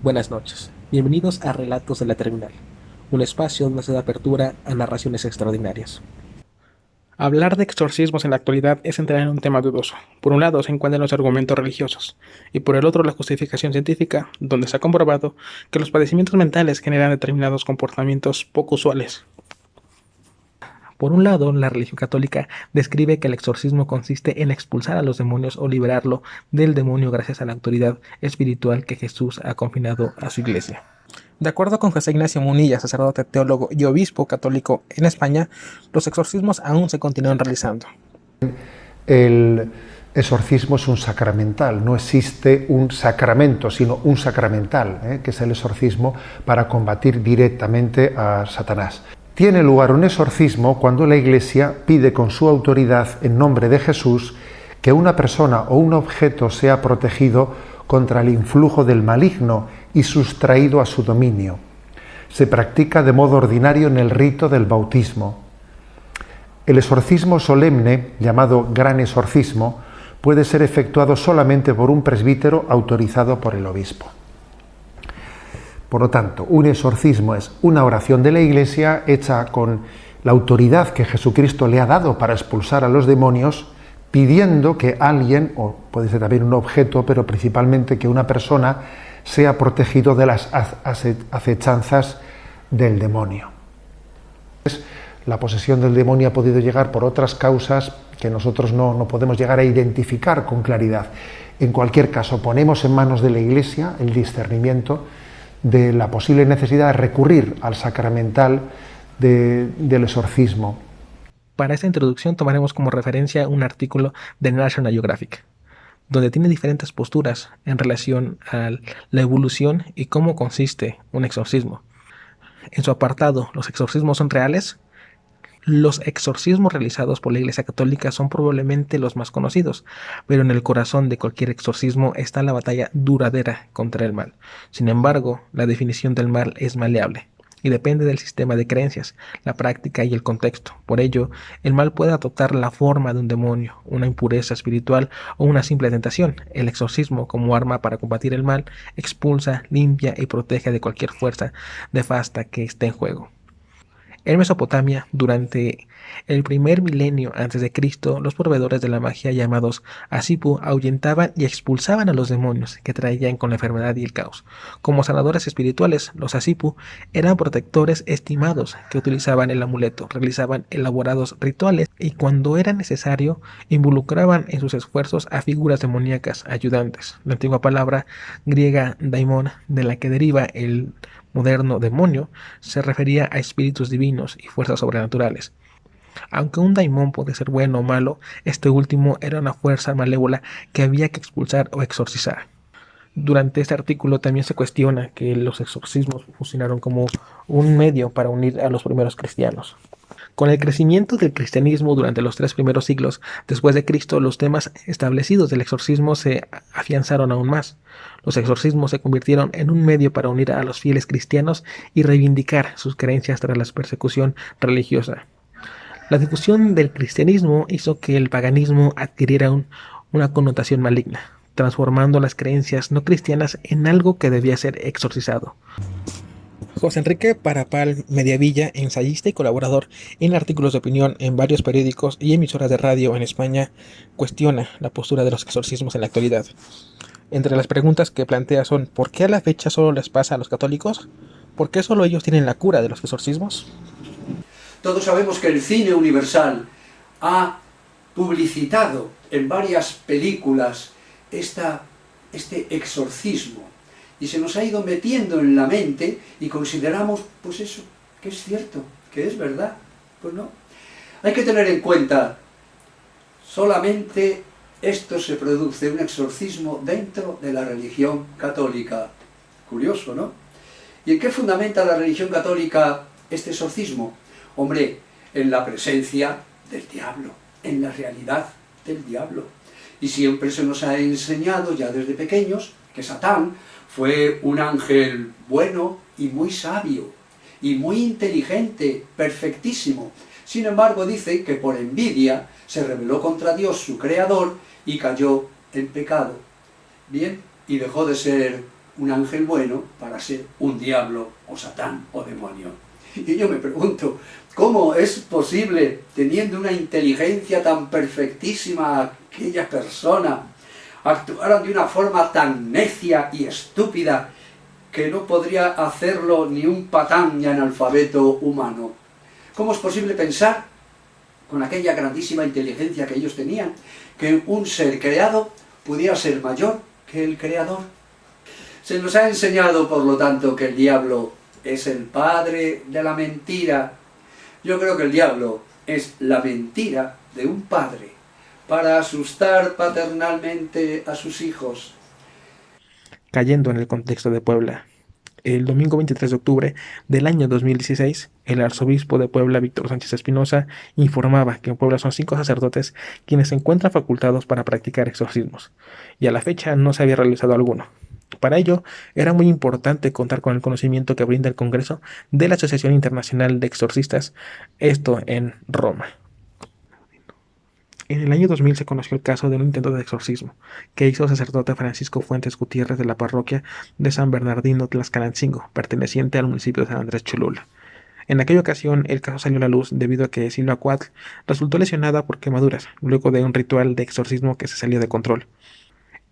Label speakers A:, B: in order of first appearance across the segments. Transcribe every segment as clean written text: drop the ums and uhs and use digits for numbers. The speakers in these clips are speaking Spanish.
A: Buenas noches, bienvenidos a Relatos de la Terminal, un espacio donde se da apertura a narraciones extraordinarias. Hablar de exorcismos en la actualidad es entrar en un tema dudoso. Por un lado se encuentran los argumentos religiosos, y por el otro la justificación científica, donde se ha comprobado que los padecimientos mentales generan determinados comportamientos poco usuales. Por un lado, la religión católica describe que el exorcismo consiste en expulsar a los demonios o liberarlo del demonio gracias a la autoridad espiritual que Jesús ha confinado a su iglesia. De acuerdo con José Ignacio Munilla, sacerdote, teólogo y obispo católico en España, los exorcismos aún se continúan realizando.
B: El exorcismo es un sacramental, no existe un sacramento, sino un sacramental, que es el exorcismo para combatir directamente a Satanás. Tiene lugar un exorcismo cuando la Iglesia pide con su autoridad, en nombre de Jesús, que una persona o un objeto sea protegido contra el influjo del maligno y sustraído a su dominio. Se practica de modo ordinario en el rito del bautismo. El exorcismo solemne, llamado gran exorcismo, puede ser efectuado solamente por un presbítero autorizado por el obispo. Por lo tanto, un exorcismo es una oración de la Iglesia hecha con la autoridad que Jesucristo le ha dado para expulsar a los demonios, pidiendo que alguien, o puede ser también un objeto, pero principalmente que una persona, sea protegido de las acechanzas del demonio. La posesión del demonio ha podido llegar por otras causas que nosotros no podemos llegar a identificar con claridad. En cualquier caso, ponemos en manos de la Iglesia el discernimiento de la posible necesidad de recurrir al sacramental del exorcismo.
A: Para esta introducción tomaremos como referencia un artículo de National Geographic, donde tiene diferentes posturas en relación a la evolución y cómo consiste un exorcismo. En su apartado, ¿los exorcismos son reales? Los exorcismos realizados por la Iglesia Católica son probablemente los más conocidos, pero en el corazón de cualquier exorcismo está la batalla duradera contra el mal. Sin embargo, la definición del mal es maleable y depende del sistema de creencias, la práctica y el contexto. Por ello, el mal puede adoptar la forma de un demonio, una impureza espiritual o una simple tentación. El exorcismo, como arma para combatir el mal, expulsa, limpia y protege de cualquier fuerza nefasta que esté en juego. En Mesopotamia, durante el primer milenio antes de Cristo, los proveedores de la magia llamados Asipu ahuyentaban y expulsaban a los demonios que traían con la enfermedad y el caos. Como sanadores espirituales, los Asipu eran protectores estimados que utilizaban el amuleto, realizaban elaborados rituales y cuando era necesario involucraban en sus esfuerzos a figuras demoníacas, ayudantes. La antigua palabra griega daimon, de la que deriva el moderno demonio, se refería a espíritus divinos y fuerzas sobrenaturales. Aunque un daimón puede ser bueno o malo, este último era una fuerza malévola que había que expulsar o exorcizar. Durante este artículo también se cuestiona que los exorcismos funcionaron como un medio para unir a los primeros cristianos. Con el crecimiento del cristianismo durante los 3 primeros siglos después de Cristo, los temas establecidos del exorcismo se afianzaron aún más. Los exorcismos se convirtieron en un medio para unir a los fieles cristianos y reivindicar sus creencias tras la persecución religiosa. La difusión del cristianismo hizo que el paganismo adquiriera una connotación maligna, transformando las creencias no cristianas en algo que debía ser exorcizado. José Enrique Parapal Mediavilla, ensayista y colaborador en artículos de opinión en varios periódicos y emisoras de radio en España, cuestiona la postura de los exorcismos en la actualidad. Entre las preguntas que plantea son: ¿por qué a la fecha solo les pasa a los católicos? ¿Por qué solo ellos tienen la cura de los exorcismos?
C: Todos sabemos que el cine universal ha publicitado en varias películas este exorcismo y se nos ha ido metiendo en la mente y consideramos, pues eso, que es cierto, que es verdad. Pues no. Hay que tener en cuenta, solamente esto se produce, un exorcismo dentro de la religión católica. Curioso, ¿no? ¿Y en qué fundamenta la religión católica este exorcismo? Hombre, en la presencia del diablo, en la realidad del diablo. Y siempre se nos ha enseñado ya desde pequeños que Satán fue un ángel bueno y muy sabio, y muy inteligente, perfectísimo. Sin embargo, dice que por envidia se rebeló contra Dios, su creador, y cayó en pecado. Bien, y dejó de ser un ángel bueno para ser un diablo o satán o demonio. Y yo me pregunto, ¿cómo es posible, teniendo una inteligencia tan perfectísima, aquella persona actuaran de una forma tan necia y estúpida que no podría hacerlo ni un patán y analfabeto humano? ¿Cómo es posible pensar, con aquella grandísima inteligencia que ellos tenían, que un ser creado pudiera ser mayor que el creador? Se nos ha enseñado, por lo tanto, que el diablo es el padre de la mentira. Yo creo que el diablo es la mentira de un padre para asustar paternalmente a sus hijos.
A: Cayendo en el contexto de Puebla, el domingo 23 de octubre del año 2016, el arzobispo de Puebla, Víctor Sánchez Espinosa, informaba que en Puebla son 5 sacerdotes quienes se encuentran facultados para practicar exorcismos, y a la fecha no se había realizado alguno. Para ello, era muy importante contar con el conocimiento que brinda el Congreso de la Asociación Internacional de Exorcistas, esto en Roma. En el año 2000 se conoció el caso de un intento de exorcismo que hizo el sacerdote Francisco Fuentes Gutiérrez de la parroquia de San Bernardino Tlaxcalancingo, perteneciente al municipio de San Andrés Cholula. En aquella ocasión, el caso salió a la luz debido a que Silvia Cuatl resultó lesionada por quemaduras, luego de un ritual de exorcismo que se salió de control.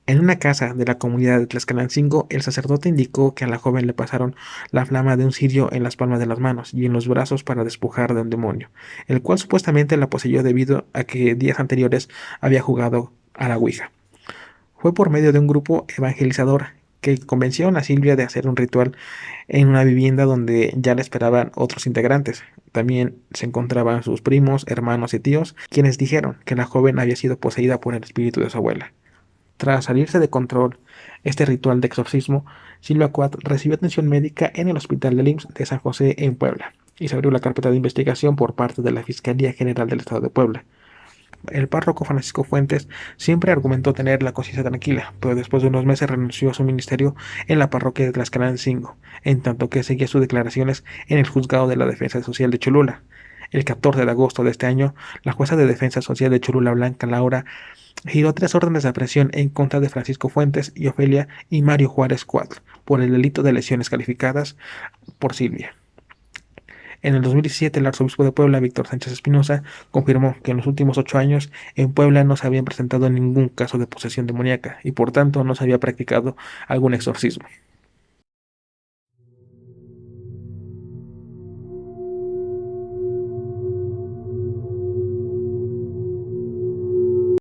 A: En una casa de la comunidad de Tlaxcalancingo, el sacerdote indicó que a la joven le pasaron la flama de un cirio en las palmas de las manos y en los brazos para despojar de un demonio, el cual supuestamente la poseyó debido a que días anteriores había jugado a la Ouija. Fue por medio de un grupo evangelizador que convencieron a Silvia de hacer un ritual en una vivienda donde ya le esperaban otros integrantes. También se encontraban sus primos, hermanos y tíos, quienes dijeron que la joven había sido poseída por el espíritu de su abuela. Tras salirse de control este ritual de exorcismo, Silvia Cuat recibió atención médica en el Hospital del IMSS de San José en Puebla y se abrió la carpeta de investigación por parte de la Fiscalía General del Estado de Puebla. El párroco Francisco Fuentes siempre argumentó tener la conciencia tranquila, pero después de unos meses renunció a su ministerio en la parroquia de Tlaxcalancingo, en tanto que seguía sus declaraciones en el Juzgado de la Defensa Social de Cholula. El 14 de agosto de este año, la jueza de Defensa Social de Cholula, Blanca Laura, giró 3 órdenes de aprehensión en contra de Francisco Fuentes y Ofelia y Mario Juárez Cuatl por el delito de lesiones calificadas por Silvia. En el 2017, el arzobispo de Puebla, Víctor Sánchez Espinosa, confirmó que en los últimos 8 años en Puebla no se habían presentado ningún caso de posesión demoníaca y por tanto no se había practicado algún exorcismo.